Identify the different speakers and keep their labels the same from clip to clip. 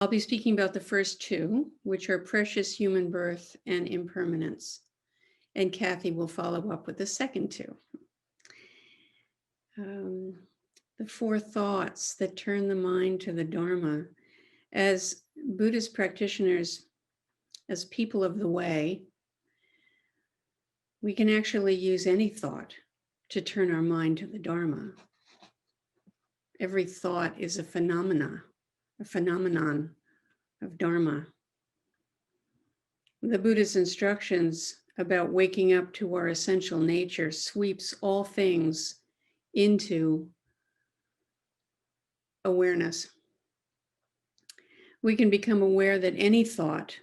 Speaker 1: I'll be speaking about the first two, which are precious human birth and impermanence. And Cathy will follow up with the second two. The four thoughts that turn the mind to the Dharma. As Buddhist practitioners, as people of the way, we can actually use any thought to turn our mind to the Dharma. Every thought is a phenomenon of Dharma. The Buddha's instructions about waking up to our essential nature sweeps all things into awareness. We can become aware that any thought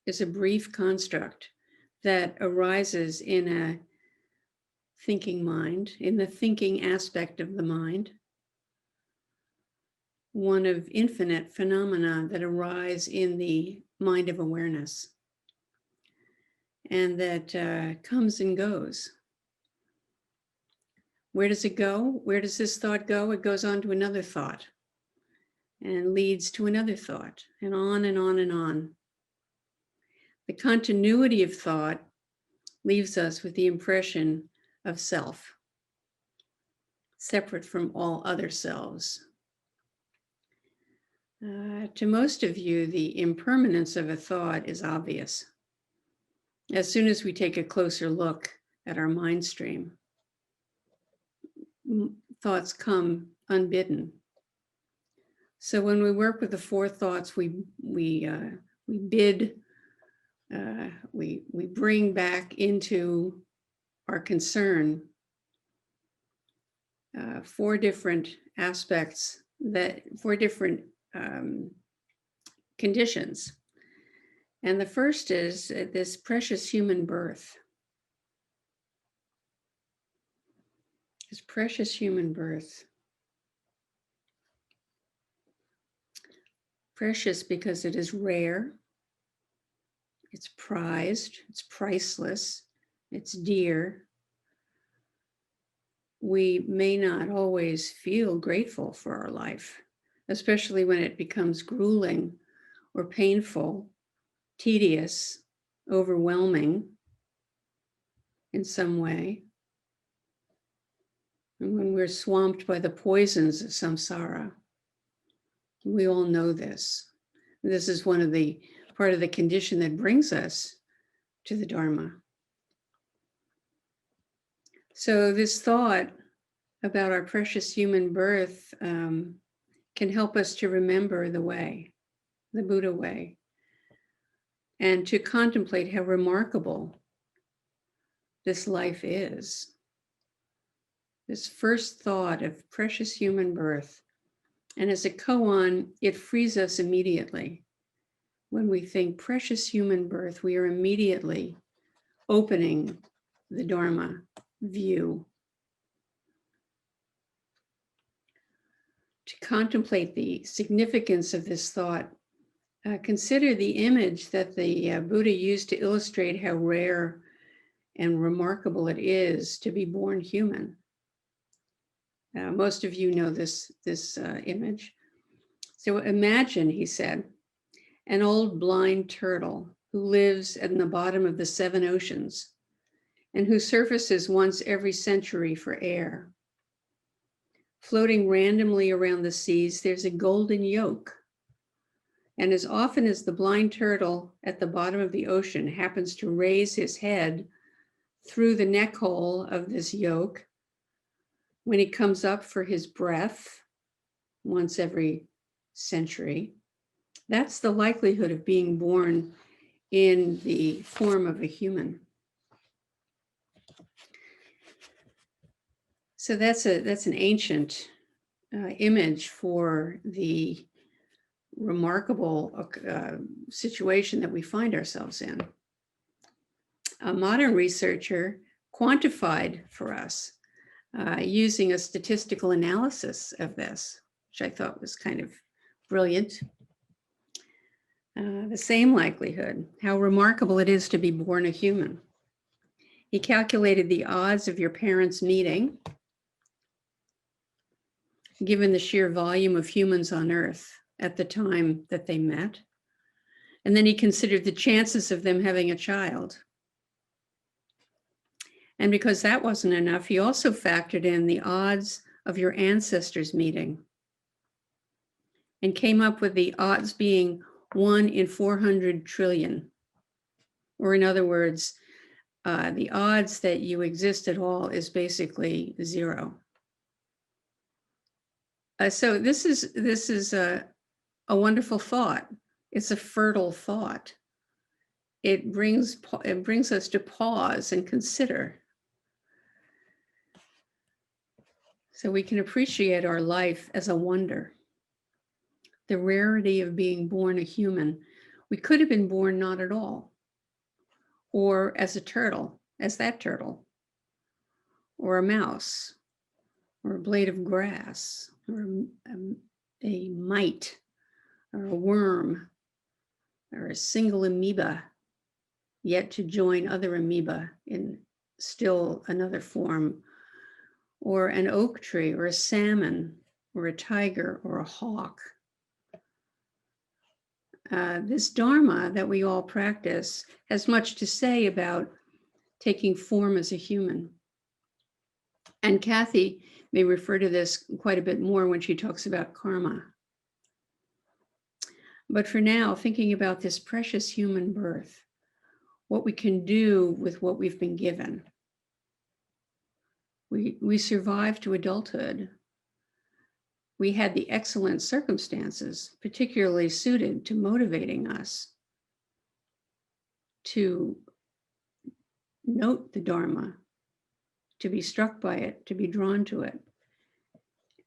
Speaker 1: is a brief construct that arises in a thinking mind, in the thinking aspect of the mind, one of infinite phenomena that arise in the mind of awareness and that comes and goes. Where does it go? Where does this thought go? It goes on to another thought and leads to another thought, and on and on and on. The continuity of thought leaves us with the impression of self, separate from all other selves. To most of you, the impermanence of a thought is obvious as soon as we take a closer look at our mind stream. Thoughts come unbidden. So when we work with the four thoughts, we bring back into our concern four different aspects, four different conditions. And the first is this precious human birth. This precious human birth. Precious because it is rare, it's prized, it's priceless, it's dear. We may not always feel grateful for our life, especially when it becomes grueling or painful, tedious, overwhelming in some way. And when we're swamped by the poisons of samsara. We all know this. This is one of the part of the condition that brings us to the Dharma. So this thought about our precious human birth can help us to remember the way, the Buddha way, and to contemplate how remarkable this life is. This first thought of precious human birth. And as a koan, it frees us immediately. When we think precious human birth, we are immediately opening the Dharma view. To contemplate the significance of this thought, consider the image that the Buddha used to illustrate how rare and remarkable it is to be born human. Most of you know this image. So imagine, he said, an old blind turtle who lives in the bottom of the 7 oceans and who surfaces once every century for air. Floating randomly around the seas, there's a golden yolk. And as often as the blind turtle at the bottom of the ocean happens to raise his head through the neck hole of this yolk, when he comes up for his breath once every century, that's the likelihood of being born in the form of a human. So that's an ancient image for the remarkable situation that we find ourselves in. A modern researcher quantified for us using a statistical analysis of this, which I thought was kind of brilliant. The same likelihood, how remarkable it is to be born a human. He calculated the odds of your parents meeting, given the sheer volume of humans on Earth, at the time that they met. And then he considered the chances of them having a child. And because that wasn't enough, he also factored in the odds of your ancestors meeting and came up with the odds being 1 in 400 trillion. Or in other words, the odds that you exist at all is basically 0. So this is a wonderful thought. It's a fertile thought. It brings us to pause and consider. So we can appreciate our life as a wonder. The rarity of being born a human. We could have been born not at all. Or as a turtle, as that turtle. Or a mouse. Or a blade of grass. Or a mite. Or a worm. Or a single amoeba. Yet to join other amoeba in still another form. Or an oak tree, or a salmon, or a tiger, or a hawk. This Dharma that we all practice has much to say about taking form as a human. And Cathy may refer to this quite a bit more when she talks about karma. But for now, thinking about this precious human birth, what we can do with what we've been given. We survived to adulthood. We had the excellent circumstances, particularly suited to motivating us to note the Dharma, to be struck by it, to be drawn to it.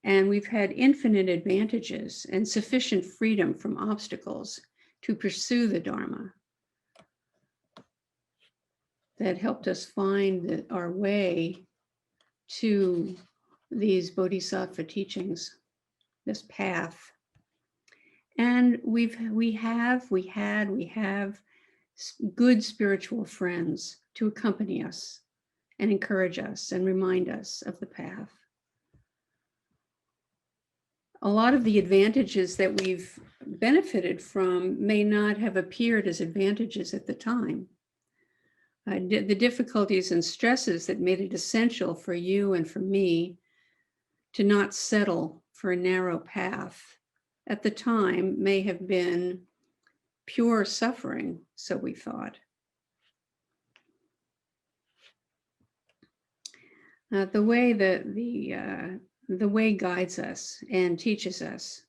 Speaker 1: And we've had infinite advantages and sufficient freedom from obstacles to pursue the Dharma that helped us find our way to these Bodhisattva teachings, this path. And we have good spiritual friends to accompany us and encourage us and remind us of the path. A lot of the advantages that we've benefited from may not have appeared as advantages at the time. The difficulties and stresses that made it essential for you and for me to not settle for a narrow path at the time may have been pure suffering, so we thought. The way guides us and teaches us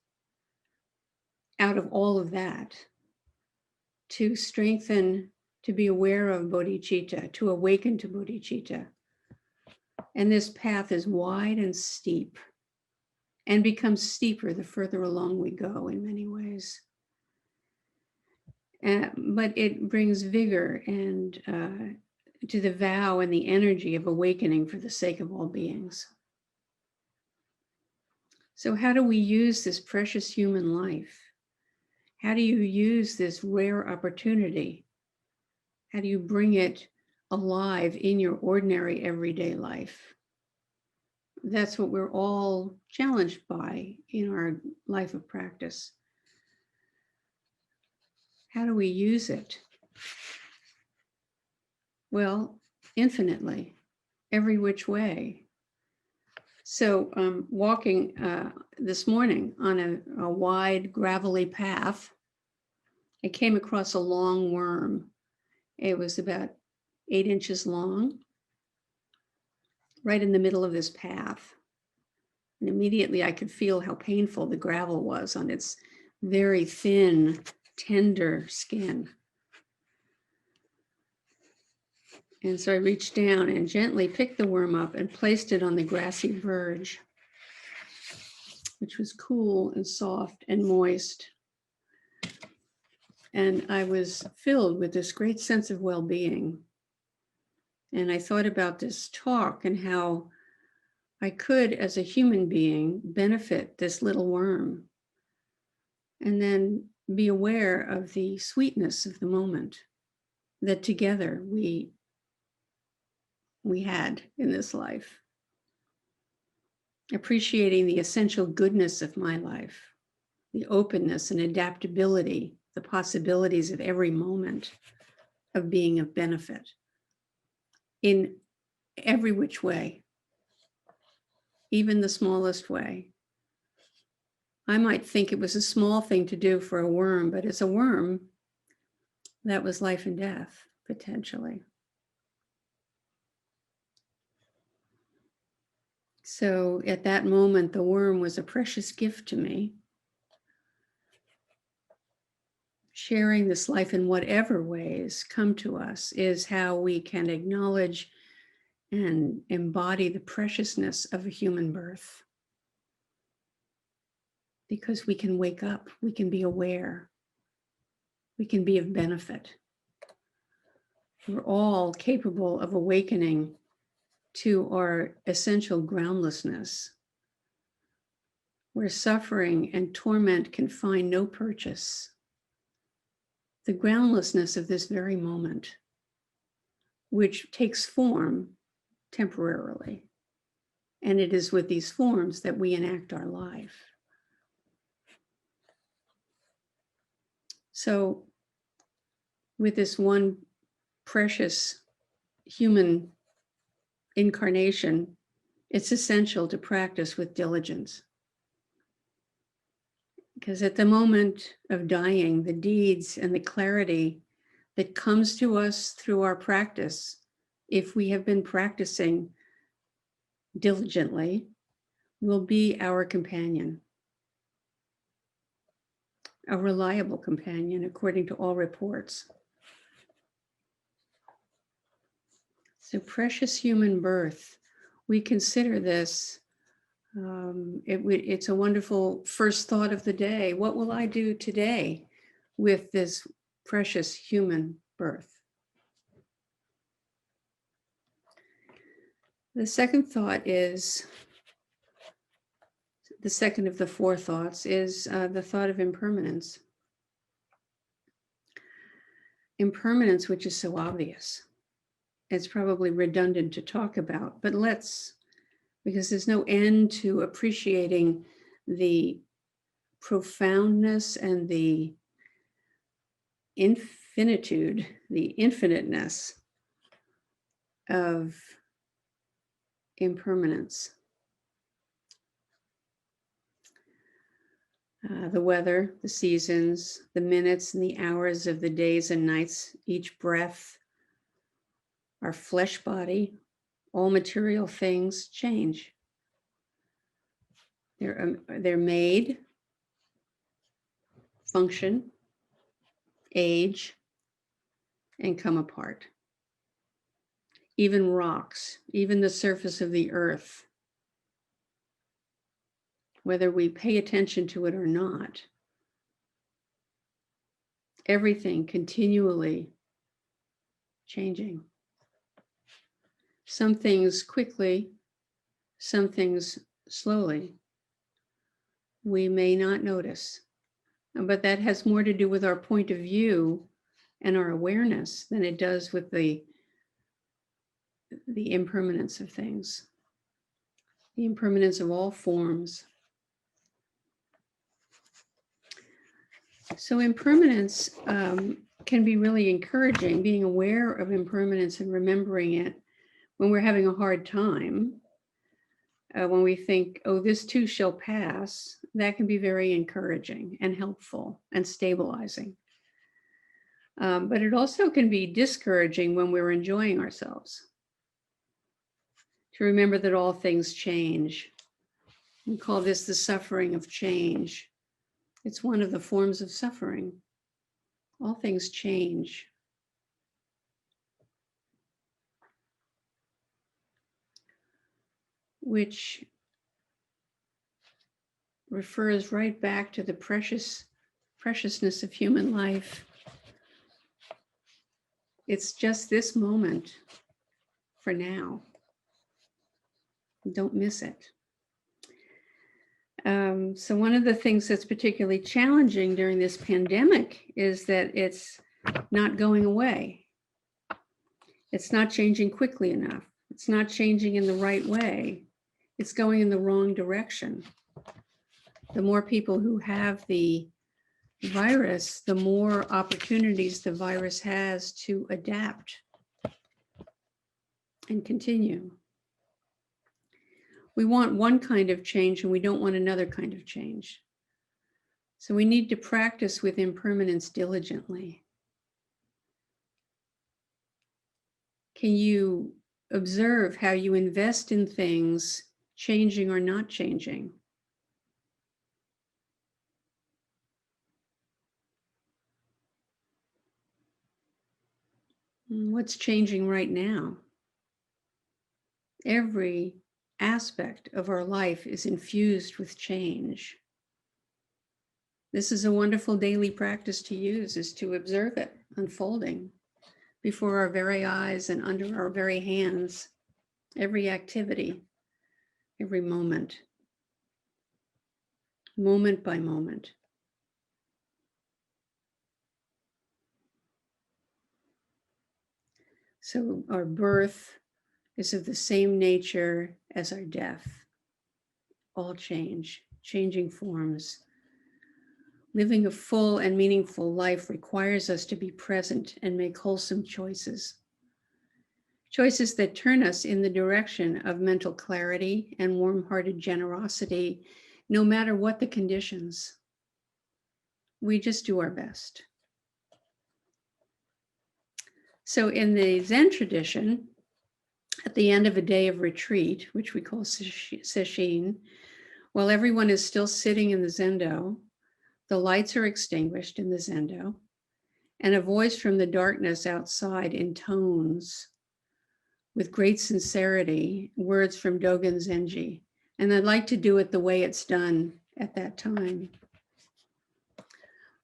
Speaker 1: out of all of that to strengthen, to be aware of bodhicitta, to awaken to bodhicitta. And this path is wide and steep and becomes steeper the further along we go in many ways. But it brings vigor and to the vow and the energy of awakening for the sake of all beings. So how do we use this precious human life? How do you use this rare opportunity? How do you bring it alive in your ordinary everyday life? That's what we're all challenged by in our life of practice. How do we use it? Well, infinitely, every which way. So walking this morning on a wide gravelly path, I came across a long worm. It was about 8 inches long, right in the middle of this path. And immediately I could feel how painful the gravel was on its very thin, tender skin. And so I reached down and gently picked the worm up and placed it on the grassy verge, which was cool and soft and moist. And I was filled with this great sense of well-being. And I thought about this talk and how I could, as a human being, benefit this little worm and then be aware of the sweetness of the moment that together we had in this life. Appreciating the essential goodness of my life the openness and adaptability, the possibilities of every moment of being of benefit in every which way, even the smallest way. I might think it was a small thing to do for a worm, but as a worm, that was life and death, potentially. So at that moment, the worm was a precious gift to me. Sharing this life in whatever ways come to us is how we can acknowledge and embody the preciousness of a human birth. Because we can wake up, we can be aware, we can be of benefit. We're all capable of awakening to our essential groundlessness, where suffering and torment can find no purchase. The groundlessness of this very moment, which takes form temporarily. And it is with these forms that we enact our life. So, with this one precious human incarnation, it's essential to practice with diligence. Because at the moment of dying, the deeds and the clarity that comes to us through our practice, if we have been practicing diligently, will be our companion, a reliable companion, according to all reports. So precious human birth, we consider this, it's a wonderful first thought of the day. What will I do today with this precious human birth? The second thought is, the second of the four thoughts is the thought of impermanence. Impermanence, which is so obvious. It's probably redundant to talk about, but because there's no end to appreciating the profoundness and the infinitude, the infiniteness of impermanence. The weather, the seasons, the minutes and the hours of the days and nights, each breath, our flesh body, all material things change. They're made, function, age, and come apart. Even rocks, even the surface of the earth, whether we pay attention to it or not, everything continually changing. Some things quickly, some things slowly. We may not notice, but that has more to do with our point of view and our awareness than it does with the impermanence of things, the impermanence of all forms. So impermanence can be really encouraging, being aware of impermanence and remembering it when we're having a hard time. When we think, oh, this too shall pass, that can be very encouraging and helpful and stabilizing. But it also can be discouraging when we're enjoying ourselves. To remember that all things change. We call this the suffering of change. It's one of the forms of suffering. All things change. Which refers right back to the preciousness of human life. It's just this moment for now. Don't miss it. So one of the things that's particularly challenging during this pandemic is that it's not going away. It's not changing quickly enough. It's not changing in the right way. It's going in the wrong direction. The more people who have the virus, the more opportunities the virus has to adapt and continue. We want one kind of change and we don't want another kind of change. So we need to practice with impermanence diligently. Can you observe how you invest in things changing or not changing? What's changing right now? Every aspect of our life is infused with change. This is a wonderful daily practice to use, is to observe it unfolding before our very eyes and under our very hands, every activity, every moment, moment by moment. So our birth is of the same nature as our death. All change, changing forms. Living a full and meaningful life requires us to be present and make wholesome choices. Choices that turn us in the direction of mental clarity and warm-hearted generosity, no matter what the conditions. We just do our best. So in the Zen tradition, at the end of a day of retreat, which we call sesshin, while everyone is still sitting in the zendo, the lights are extinguished in the zendo, and a voice from the darkness outside intones with great sincerity words from Dogen Zenji. And I'd like to do it the way it's done at that time.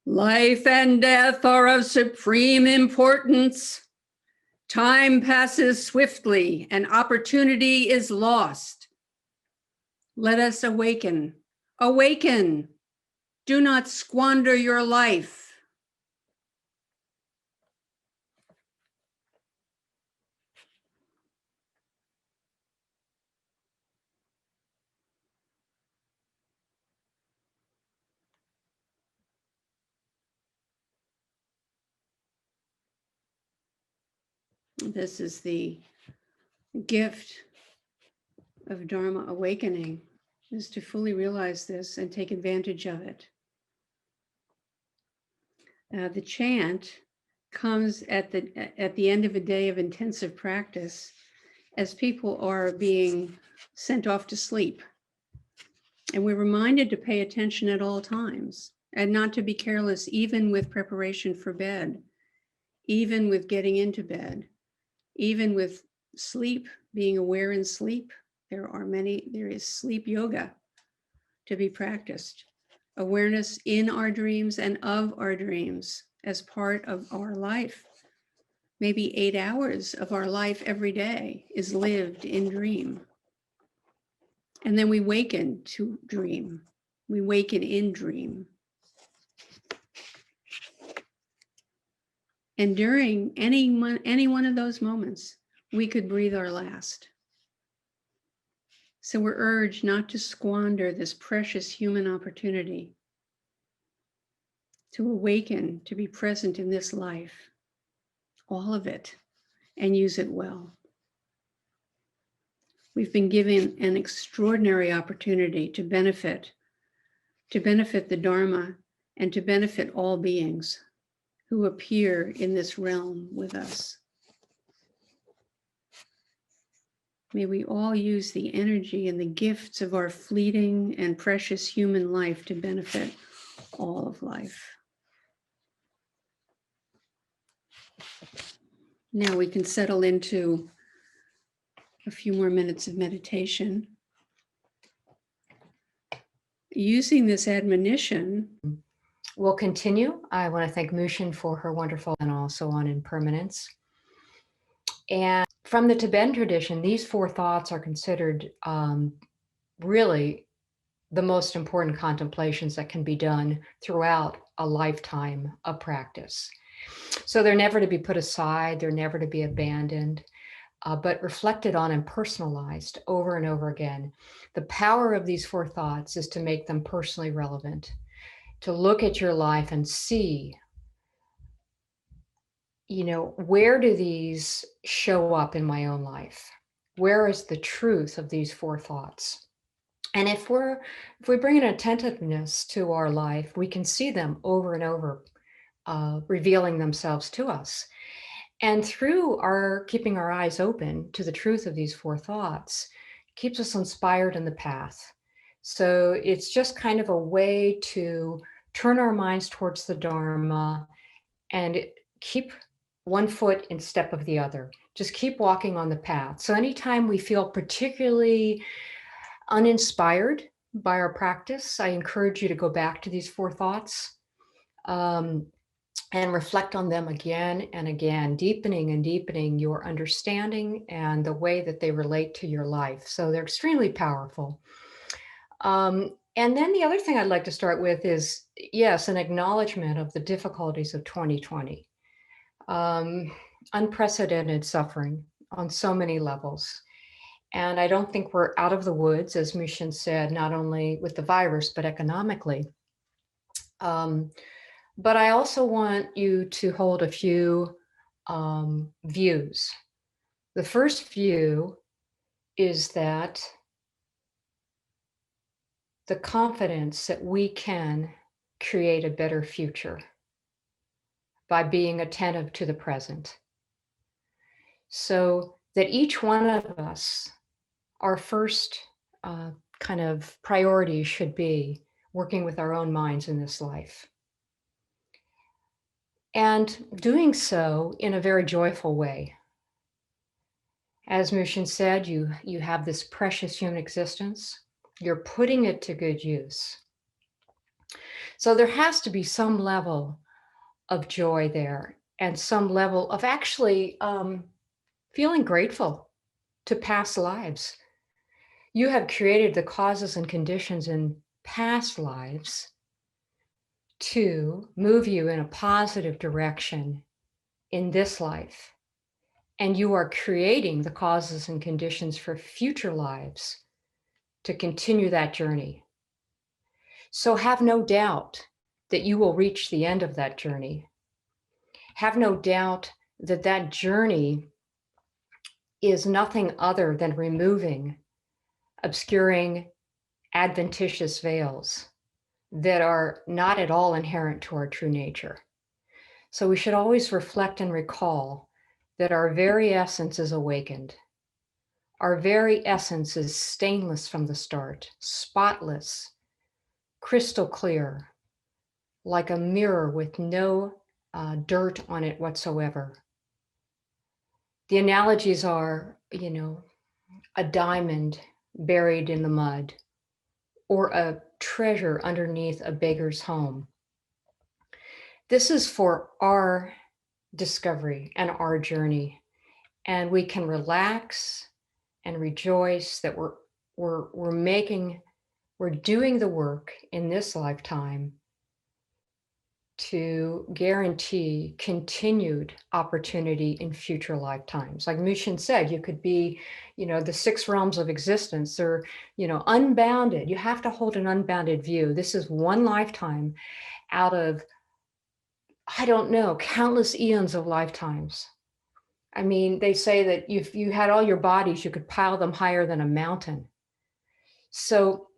Speaker 1: Life and death are of supreme importance. Time passes swiftly and opportunity is lost. Let us awaken. Awaken. Do not squander your life. This is the gift of Dharma awakening, is to fully realize this and take advantage of it. The chant comes at the end of a day of intensive practice as people are being sent off to sleep. And we're reminded to pay attention at all times and not to be careless, even with preparation for bed, even with getting into bed, even with sleep, being aware in sleep. There is sleep yoga to be practiced. Awareness in our dreams and of our dreams as part of our life. Maybe 8 hours of our life every day is lived in dream. And then we waken to dream. We waken in dream. And during any one of those moments, we could breathe our last. So we're urged not to squander this precious human opportunity to awaken, to be present in this life, all of it, and use it well. We've been given an extraordinary opportunity to benefit the Dharma and to benefit all beings who appear in this realm with us. May we all use the energy and the gifts of our fleeting and precious human life to benefit all of life. Now we can settle into a few more minutes of meditation. Using this admonition.
Speaker 2: We'll continue. I want to thank Mushin for her wonderful and also on impermanence. And from the Tibetan tradition, these 4 thoughts are considered really the most important contemplations that can be done throughout a lifetime of practice. So they're never to be put aside. They're never to be abandoned. but reflected on and personalized over and over again. The power of these four thoughts is to make them personally relevant, to look at your life and see, where do these show up in my own life? Where is the truth of these four thoughts? And if we bring an attentiveness to our life, we can see them over and over, revealing themselves to us. And through our keeping our eyes open to the truth of these four thoughts, keeps us inspired in the path. So it's just kind of a way to turn our minds towards the Dharma and keep one foot in step of the other. Just keep walking on the path. So anytime we feel particularly uninspired by our practice, I encourage you to go back to these four thoughts. And reflect on them again and again, deepening and deepening your understanding and the way that they relate to your life. So they're extremely powerful. And then the other thing I'd like to start with is, yes, an acknowledgement of the difficulties of 2020. Unprecedented suffering on so many levels. And I don't think we're out of the woods, as Mushin said, not only with the virus, but economically. But I also want you to hold a few views. The first view is that the confidence that we can create a better future by being attentive to the present. So that each one of us, our first kind of priority should be working with our own minds in this life. And doing so in a very joyful way. As Mushin said, you have this precious human existence. You're putting it to good use. So there has to be some level of joy there and some level of actually feeling grateful to past lives. You have created the causes and conditions in past lives to move you in a positive direction in this life. And you are creating the causes and conditions for future lives to continue that journey. So have no doubt that you will reach the end of that journey. Have no doubt that that journey is nothing other than removing obscuring adventitious veils that are not at all inherent to our true nature. So we should always reflect and recall that our very essence is awakened. Our very essence is stainless from the start, spotless, crystal clear, like a mirror with no dirt on it whatsoever. The analogies are, a diamond buried in the mud or a treasure underneath a beggar's home. This is for our discovery and our journey. And we can relax and rejoice that we're doing the work in this lifetime to guarantee continued opportunity in future lifetimes. Like Mushin said, you could be, the 6 realms of existence are, unbounded. You have to hold an unbounded view. This is one lifetime out of, I don't know, countless eons of lifetimes. I mean, they say that if you had all your bodies, you could pile them higher than a mountain. So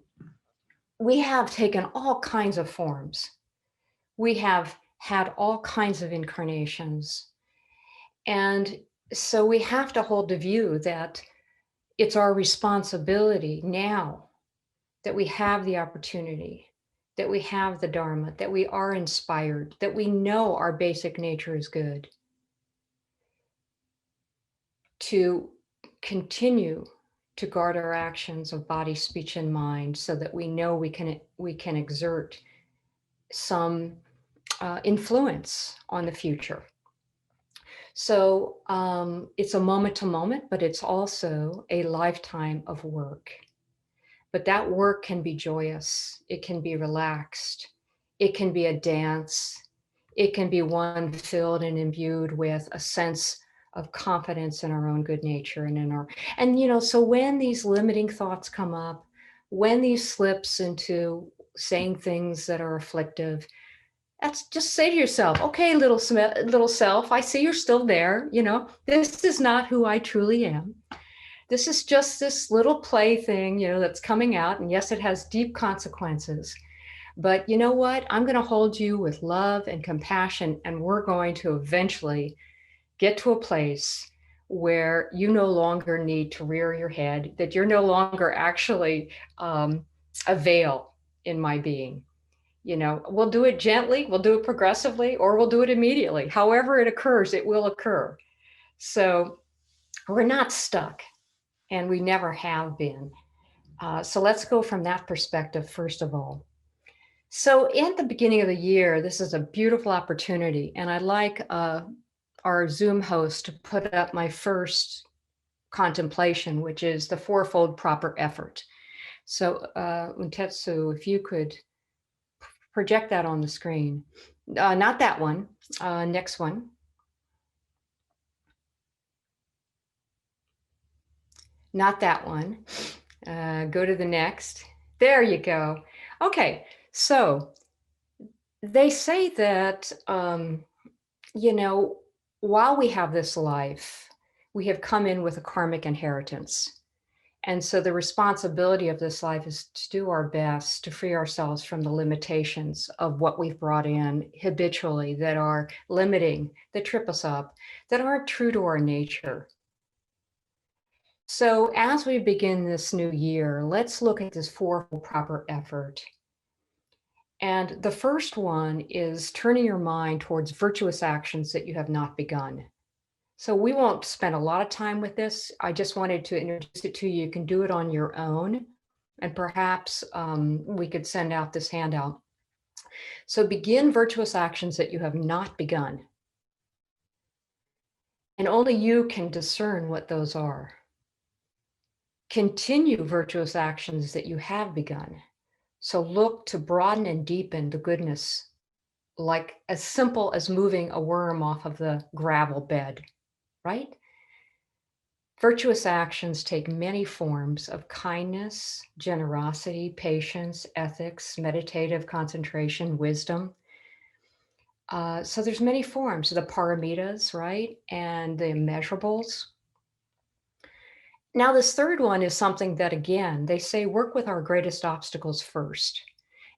Speaker 2: we have taken all kinds of forms. We have had all kinds of incarnations. And so we have to hold the view that it's our responsibility now that we have the opportunity, that we have the Dharma, that we are inspired, that we know our basic nature is good, to continue to guard our actions of body, speech, and mind so that we know we can exert some influence on the future. So it's a moment to moment, but it's also a lifetime of work. But that work can be joyous. It can be relaxed. It can be a dance. It can be one filled and imbued with a sense of confidence in our own good nature and and so when these limiting thoughts come up, when these slips into saying things that are afflictive, that's just say to yourself, okay, little self, I see you're still there. This is not who I truly am. This is just this little play thing, that's coming out. And yes, it has deep consequences. But you know what? I'm going to hold you with love and compassion, and we're going to eventually get to a place where you no longer need to rear your head, that you're no longer actually a veil in my being. We'll do it gently, we'll do it progressively, or we'll do it immediately. However it occurs, it will occur. So we're not stuck, and we never have been. So let's go from that perspective, first of all. So at the beginning of the year, this is a beautiful opportunity, and I'd like our Zoom host to put up my first contemplation, which is the fourfold proper effort. So Untetsu, if you could project that on the screen. Not that one, next one. Not that one. Go to the next. There you go. Okay, so they say that, while we have this life, we have come in with a karmic inheritance. And so the responsibility of this life is to do our best to free ourselves from the limitations of what we've brought in habitually that are limiting, that trip us up, that aren't true to our nature. So as we begin this new year, let's look at this fourfold proper effort. And the first one is turning your mind towards virtuous actions that you have not begun. So we won't spend a lot of time with this. I just wanted to introduce it to you. You can do it on your own. And perhaps we could send out this handout. So begin virtuous actions that you have not begun. And only you can discern what those are. Continue virtuous actions that you have begun. So look to broaden and deepen the goodness, like as simple as moving a worm off of the gravel bed. Right? Virtuous actions take many forms of kindness, generosity, patience, ethics, meditative concentration, wisdom. So there's many forms, the paramitas, right? And the immeasurables. Now, this third one is something that, again, they say work with our greatest obstacles first.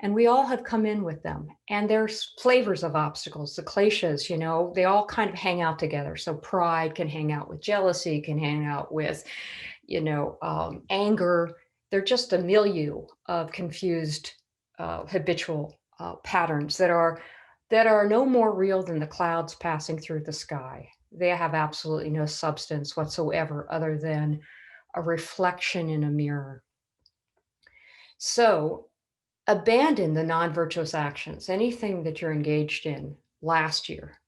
Speaker 2: And we all have come in with them. And there's flavors of obstacles, the kleshas, they all kind of hang out together. So pride can hang out with jealousy, can hang out with, anger. They're just a milieu of confused habitual patterns that are no more real than the clouds passing through the sky. They have absolutely no substance whatsoever other than a reflection in a mirror. So abandon the non-virtuous actions, anything that you're engaged in last year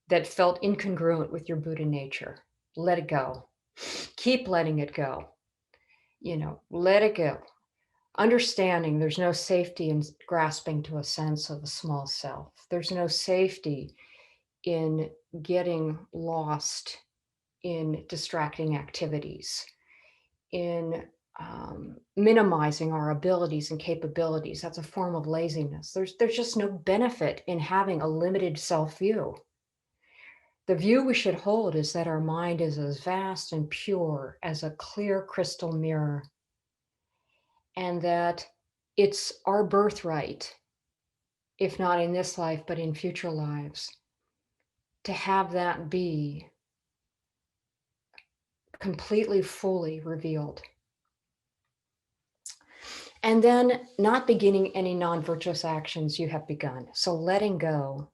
Speaker 2: that felt incongruent with your Buddha nature. Let it go. Keep letting it go. Let it go. Understanding there's no safety in grasping to a sense of a small self. There's no safety in getting lost in distracting activities, in minimizing our abilities and capabilities. That's a form of laziness. There's just no benefit in having a limited self-view. The view we should hold is that our mind is as vast and pure as a clear crystal mirror, and that it's our birthright, if not in this life, but in future lives, to have that be completely, fully revealed. And then not beginning any non-virtuous actions you have begun. So letting go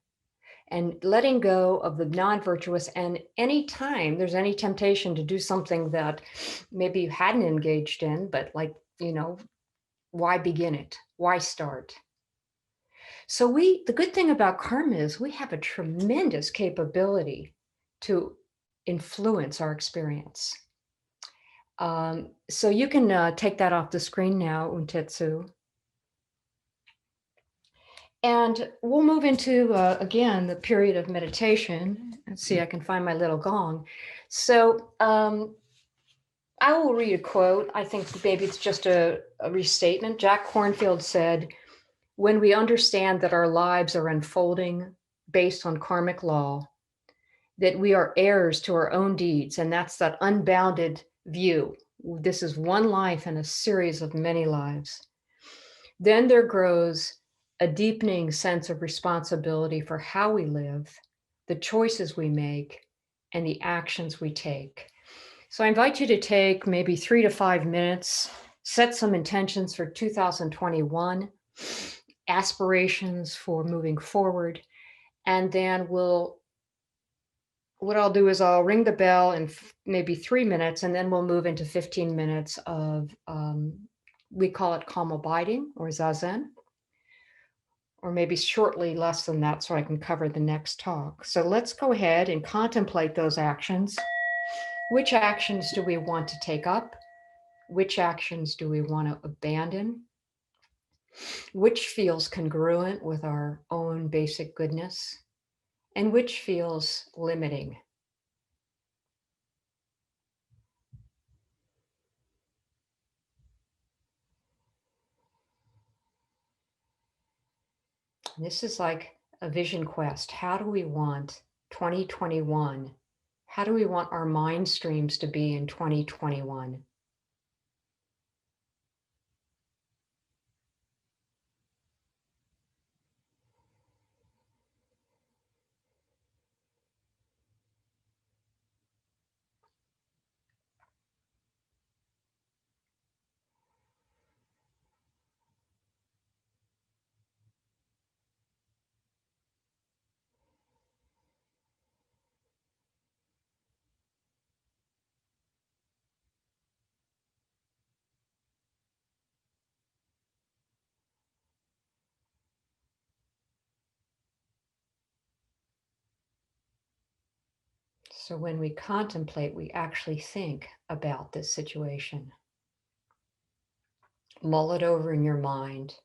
Speaker 2: of the non-virtuous, and any time there's any temptation to do something that maybe you hadn't engaged in, but why begin it? Why start? So the good thing about karma is we have a tremendous capability to influence our experience. So you can take that off the screen now, Untetsu. And we'll move into, again, the period of meditation. Let's see, I can find my little gong. So I will read a quote. I think maybe it's just a restatement. Jack Kornfield said, "When we understand that our lives are unfolding based on karmic law, that we are heirs to our own deeds, and that's that unbounded view. This is one life and a series of many lives. Then there grows a deepening sense of responsibility for how we live, the choices we make, and the actions we take." So I invite you to take maybe 3 to 5 minutes, set some intentions for 2021, aspirations for moving forward, and then what I'll do is I'll ring the bell in maybe 3 minutes, and then we'll move into 15 minutes of, we call it calm abiding or zazen, or maybe shortly less than that so I can cover the next talk. So let's go ahead and contemplate those actions. Which actions do we want to take up? Which actions do we want to abandon? Which feels congruent with our own basic goodness? And which feels limiting? This is like a vision quest. How do we want 2021? How do we want our mind streams to be in 2021? So when we contemplate, we actually think about this situation. Mull it over in your mind.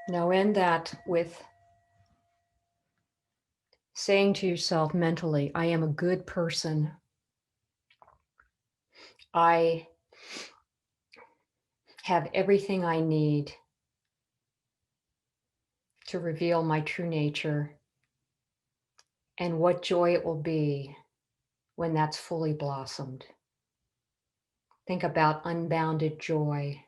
Speaker 2: Now end that with saying to yourself mentally, I am a good person. I have everything I need to reveal my true nature, and what joy it will be when that's fully blossomed. Think about unbounded joy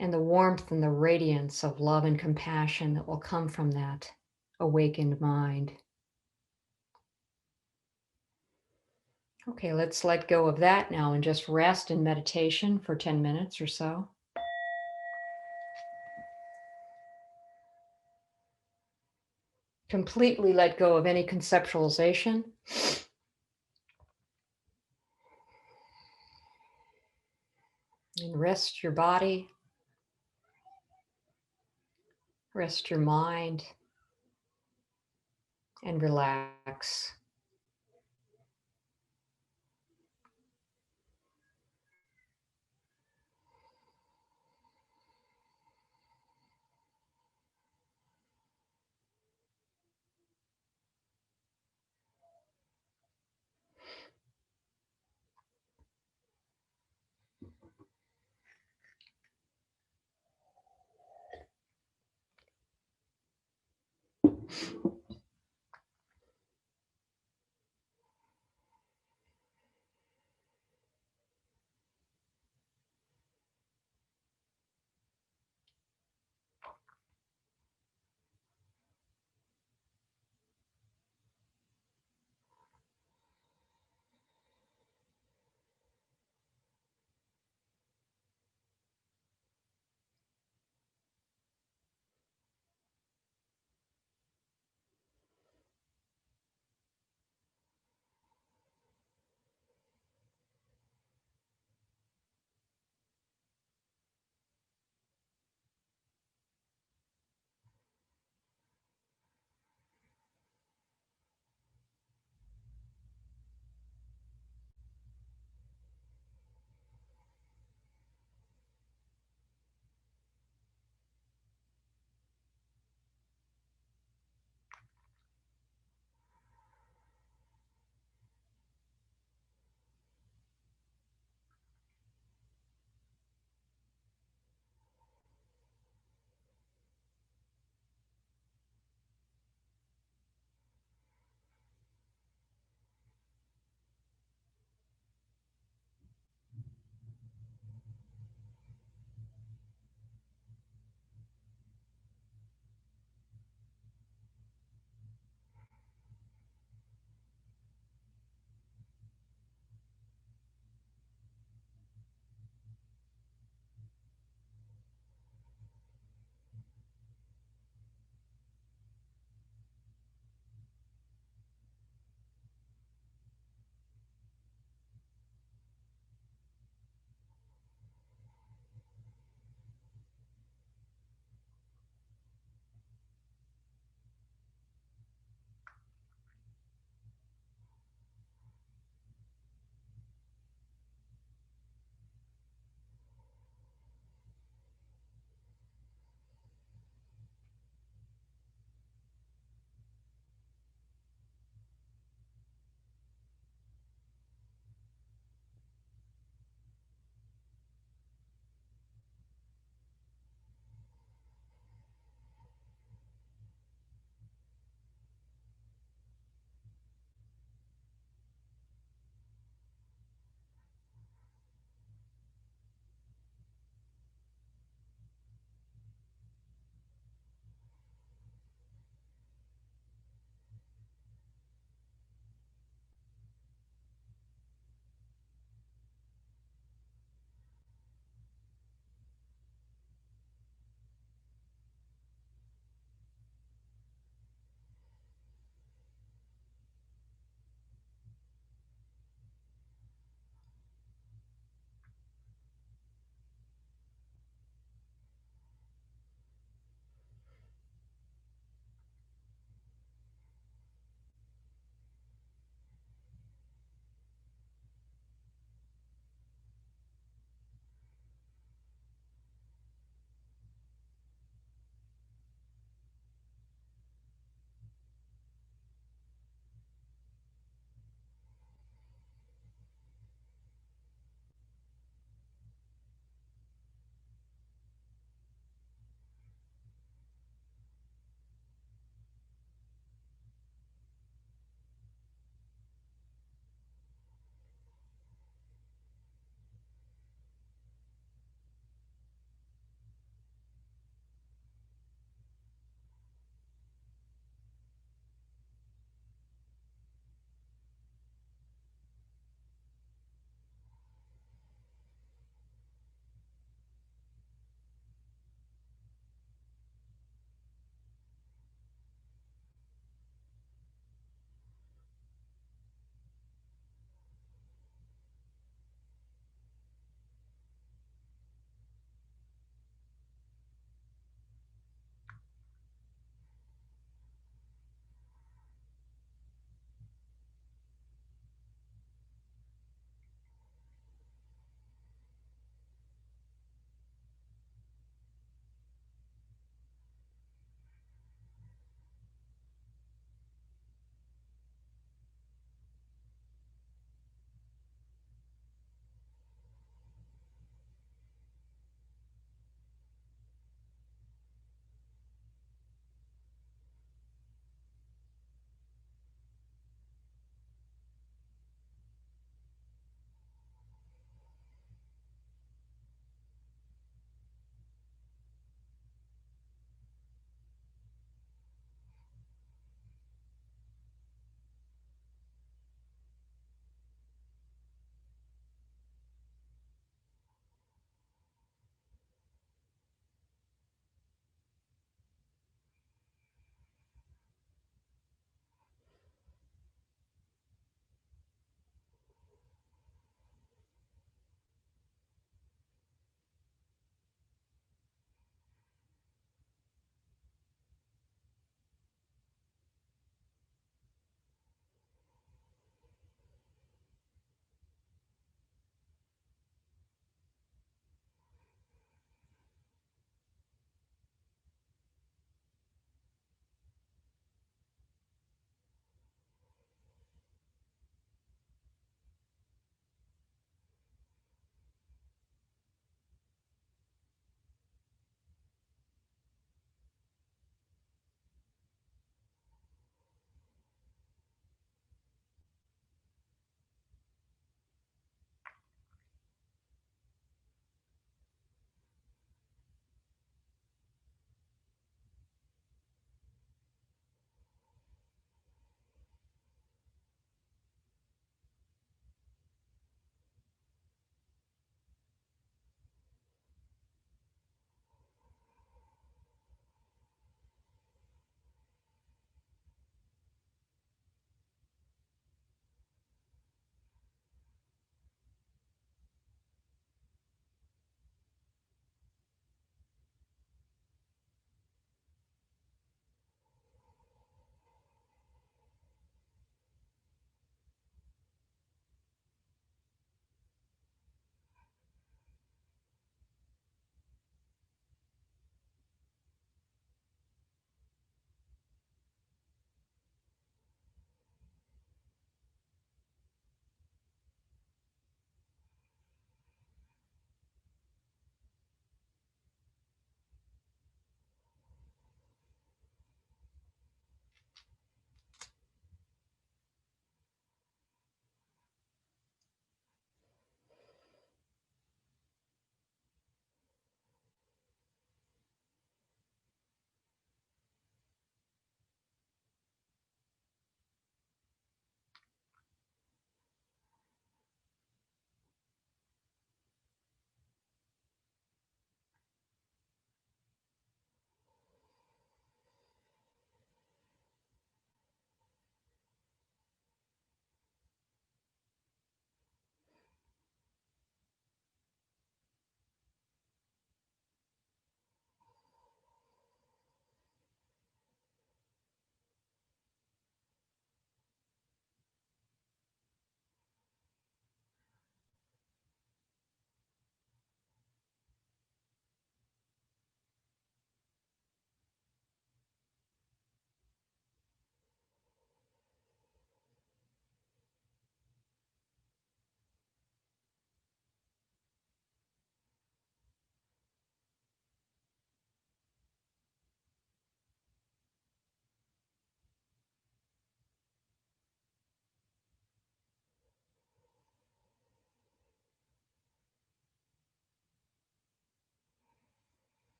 Speaker 2: and the warmth and the radiance of love and compassion that will come from that awakened mind. Okay, let's let go of that now and just rest in meditation for 10 minutes or so. Completely let go of any conceptualization. And rest your body, rest your mind, and relax.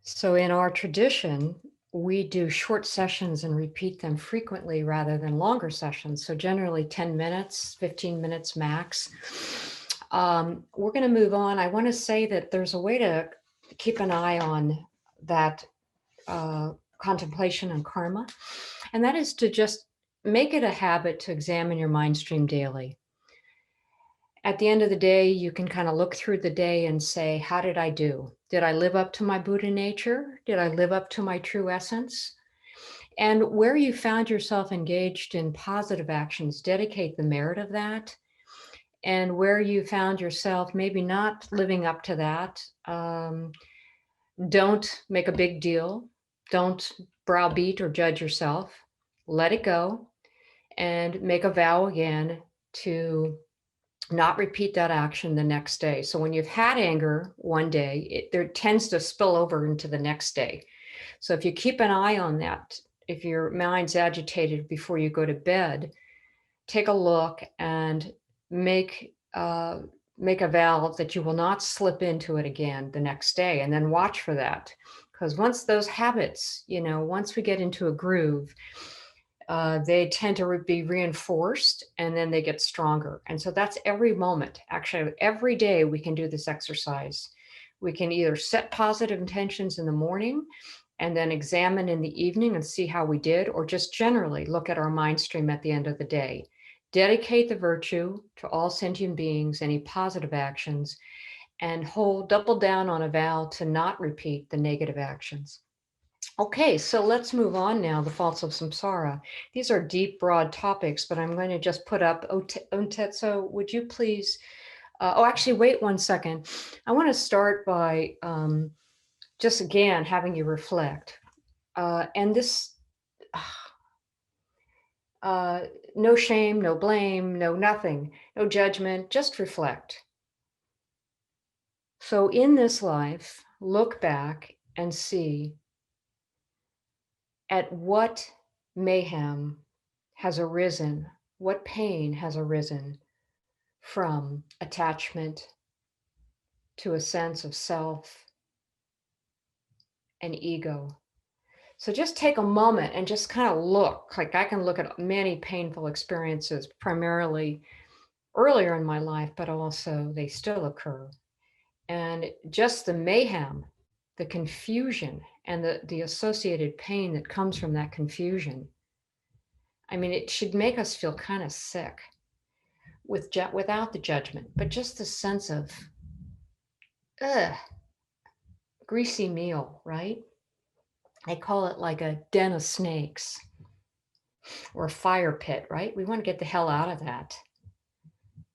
Speaker 2: So in our tradition, we do short sessions and repeat them frequently rather than longer sessions. So generally 10 minutes, 15 minutes max. We're going to move on. I want to say that there's a way to keep an eye on that contemplation on karma, and that is to just make it a habit to examine your mind stream daily. At the end of the day, you can kind of look through the day and say, how did I do? Did I live up to my Buddha nature? Did I live up to my true essence? And where you found yourself engaged in positive actions, dedicate the merit of that. And where you found yourself maybe not living up to that, don't make a big deal. Don't browbeat or judge yourself. Let it go and make a vow again to not repeat that action the next day. So when you've had anger one day, there tends to spill over into the next day. So if you keep an eye on that, if your mind's agitated before you go to bed, take a look and make make a vow that you will not slip into it again the next day, and then watch for that. Because once those habits, once we get into a groove, they tend to be reinforced and then they get stronger. And so that's every moment. Actually, every day we can do this exercise. We can either set positive intentions in the morning and then examine in the evening and see how we did, or just generally look at our mind stream at the end of the day. Dedicate the virtue to all sentient beings, any positive actions, and double down on a vow to not repeat the negative actions. Okay, so let's move on now, the faults of samsara. These are deep, broad topics, but I'm going to just put up, Ontetsu, would you please, actually, wait one second. I want to start by just again having you reflect. And this, no shame, no blame, no nothing, no judgment, just reflect. So in this life, look back and see at what mayhem has arisen, what pain has arisen from attachment to a sense of self and ego. So just take a moment and just kind of look. Like I can look at many painful experiences, primarily earlier in my life, but also they still occur. And just the mayhem, the confusion, and the associated pain that comes from that confusion. I mean, it should make us feel kind of sick without the judgment, but just the sense of, ugh, greasy meal, right? They call it like a den of snakes or a fire pit, right? We want to get the hell out of that.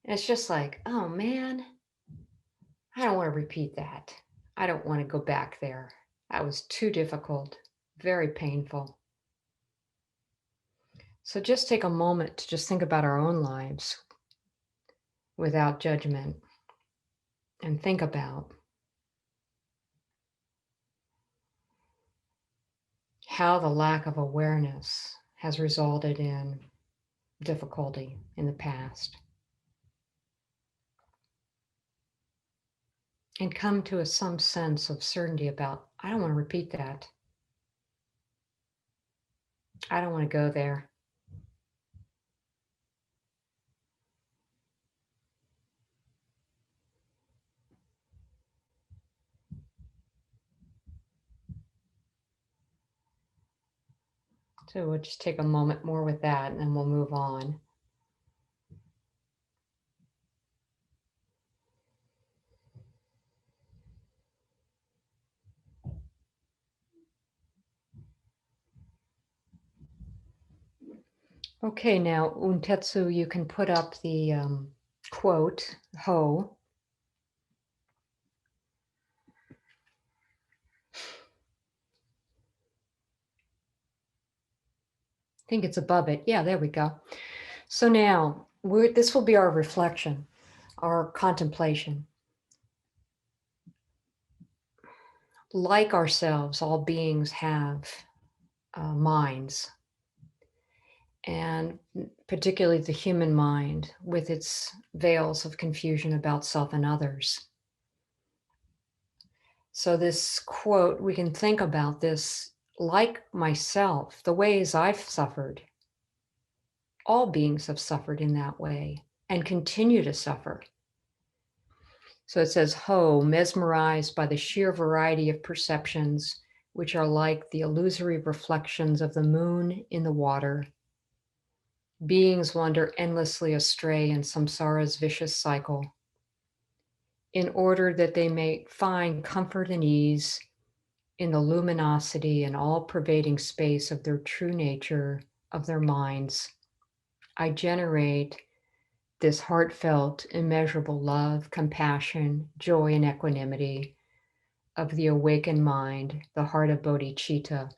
Speaker 2: And it's just like, oh man, I don't want to repeat that. I don't want to go back there. That was too difficult, very painful. So just take a moment to just think about our own lives without judgment and think about how the lack of awareness has resulted in difficulty in the past. And come to some sense of certainty about, I don't want to repeat that. I don't want to go there. So we'll just take a moment more with that and then we'll move on. Okay, now Untetsu, you can put up the quote, ho. I think it's above it. Yeah, there we go. So now this will be our reflection, our contemplation. Like ourselves, all beings have minds, and particularly the human mind with its veils of confusion about self and others. So this quote, we can think about this like myself, the ways I've suffered. All beings have suffered in that way and continue to suffer. So it says, Ho, mesmerized by the sheer variety of perceptions, which are like the illusory reflections of the moon in the water. Beings wander endlessly astray in samsara's vicious cycle. In order that they may find comfort and ease in the luminosity and all-pervading space of their true nature, of their minds, I generate this heartfelt, immeasurable love, compassion, joy, and equanimity of the awakened mind, the heart of bodhicitta.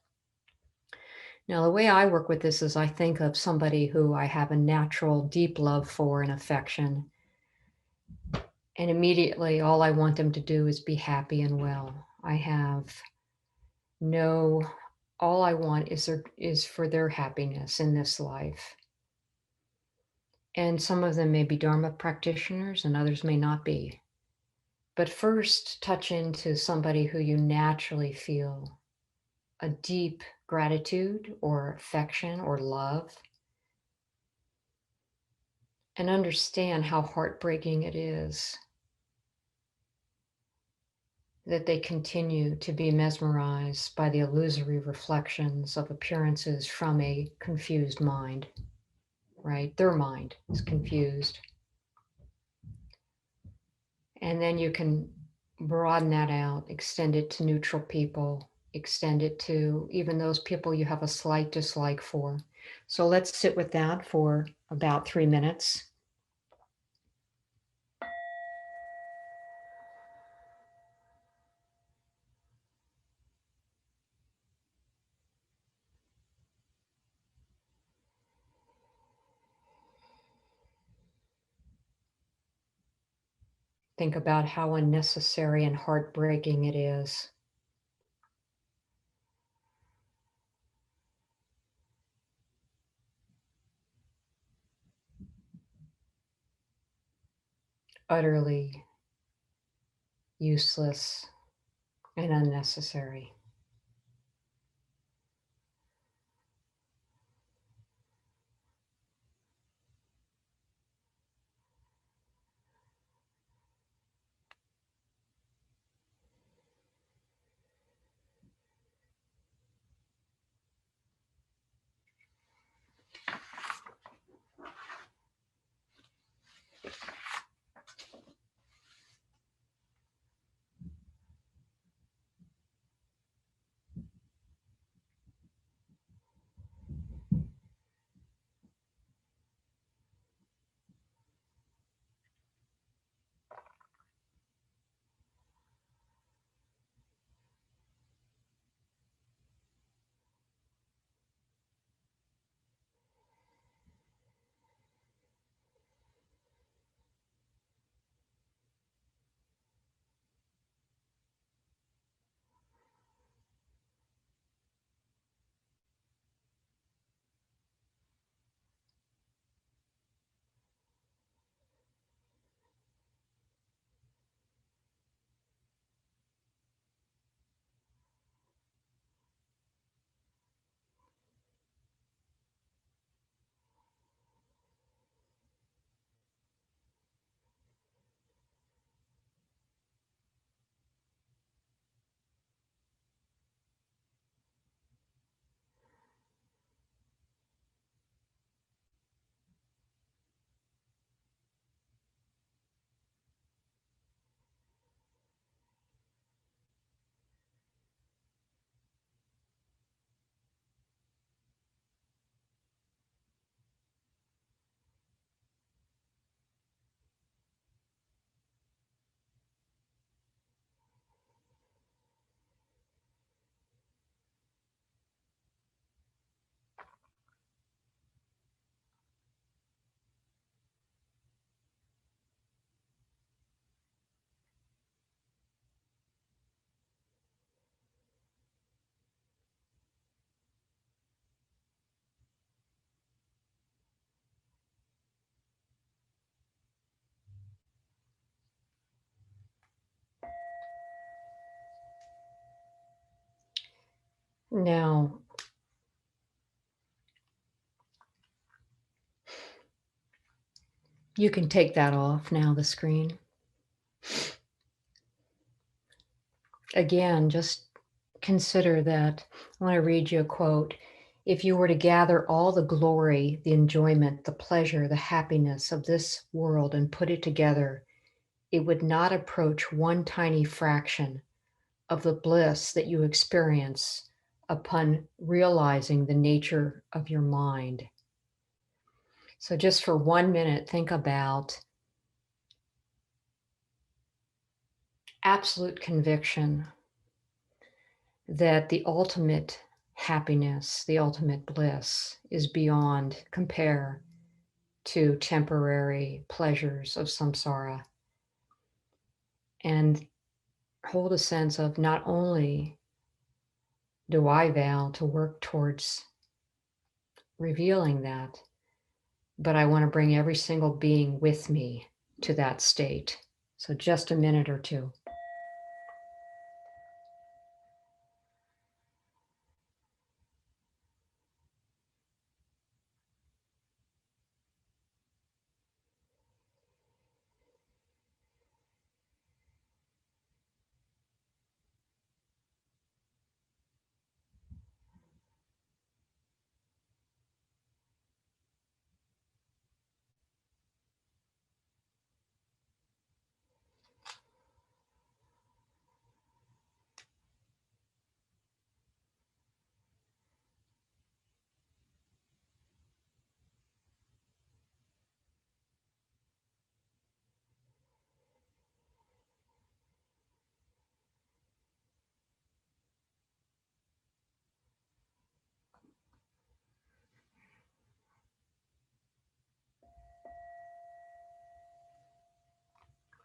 Speaker 2: Now, the way I work with this is I think of somebody who I have a natural, deep love for and affection. And immediately, all I want them to do is be happy and well. All I want is for their happiness in this life. And some of them may be Dharma practitioners and others may not be. But first, touch into somebody who you naturally feel a deep gratitude or affection or love, and understand how heartbreaking it is that they continue to be mesmerized by the illusory reflections of appearances from a confused mind, right? Their mind is confused. And then you can broaden that out, extend it to neutral people, extend it to even those people you have a slight dislike for. So let's sit with that for about 3 minutes. Think about how unnecessary and heartbreaking it is. Utterly useless and unnecessary. Now, you can take that off now, the screen. Again, just consider that. I want to read you a quote. If you were to gather all the glory, the enjoyment, the pleasure, the happiness of this world and put it together, it would not approach one tiny fraction of the bliss that you experience upon realizing the nature of your mind. So, just for 1 minute, think about absolute conviction that the ultimate happiness, the ultimate bliss is beyond compare to temporary pleasures of samsara. And hold a sense of not only do I vow to work towards revealing that, but I want to bring every single being with me to that state. So just a minute or two.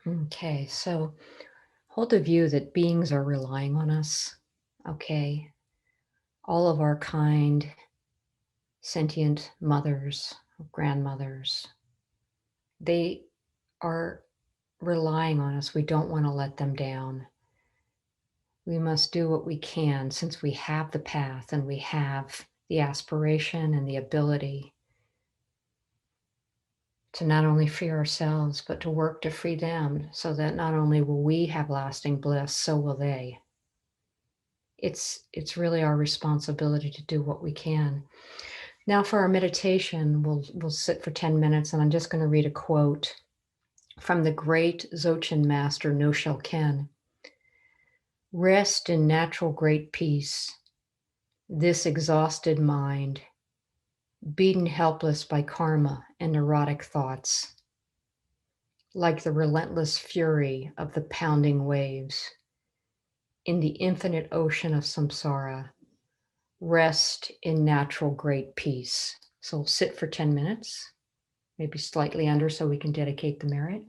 Speaker 2: Okay, so hold the view that beings are relying on us. Okay, all of our kind, sentient mothers, grandmothers, they are relying on us. We don't want to let them down. We must do what we can since we have the path and we have the aspiration and the ability to not only free ourselves, but to work to free them so that not only will we have lasting bliss, so will they. It's really our responsibility to do what we can. Now for our meditation, we'll sit for 10 minutes and I'm just going to read a quote from the great Dzogchen master No Ken. Rest in natural great peace, this exhausted mind, beaten helpless by karma and neurotic thoughts, like the relentless fury of the pounding waves. In the infinite ocean of samsara, rest in natural great peace. So we'll sit for 10 minutes, maybe slightly under so we can dedicate the merit.